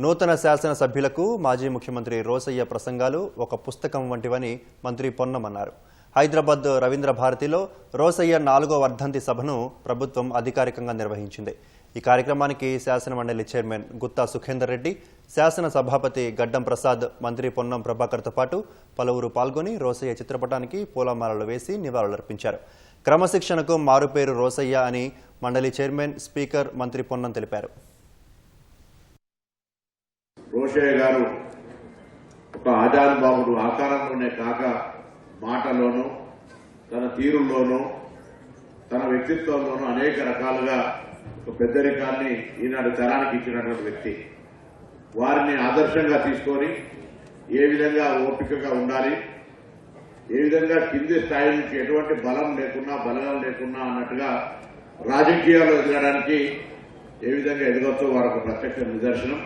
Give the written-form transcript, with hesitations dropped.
నూతన శాసనసభ్యులకు మాజీ ముఖ్యమంత్రి రోసయ్య ప్రసంగాలు ఒక పుస్తకం వంటివని మంత్రి పొన్నం అన్నారు. హైదరాబాద్ రవీంద్ర భారతిలో రోసయ్య 4వ వర్ధంతి సభను ప్రభుత్వం అధికారికంగా నిర్వహించింది. ఈ కార్యక్రమానికి శాసనమండలి చైర్మన్ గుత్తా సుఖేందర్ రెడ్డి, శాసన సభాపతి గడ్డం ప్రసాద్, మంత్రి పొన్నం ప్రభాకర్తో పాటు పలువురు పాల్గొని రోసయ్య చిత్రపటానికి పూలమాలలు వేసి నివాళులర్పించారు. క్రమశిక్షణకు మారుపేరు రోసయ్య అని మండలి చైర్మన్, స్పీకర్ మంత్రి పొన్నం తెలిపారు. రోసయ్య గారు ఒక ఆజానుబాహుడు ఆకారంలోనే కాక మాటలోనూ, తన తీరులోనూ, తన వ్యక్తిత్వంలోనూ అనేక రకాలుగా ఒక పెద్దరికాన్ని ఈనాడు తరానికి ఇచ్చినటువంటి వ్యక్తి. వారిని ఆదర్శంగా తీసుకొని ఏ విధంగా ఓపికగా ఉండాలి, ఏ విధంగా కింది స్థాయి నుంచి ఎటువంటి బలం లేకున్నా బలగం లేకున్నా అన్నట్టుగా రాజకీయాల్లో ఎదగడానికి ఏ విధంగా ఎదగొచ్చో వారికి ప్రత్యక్ష నిదర్శనం.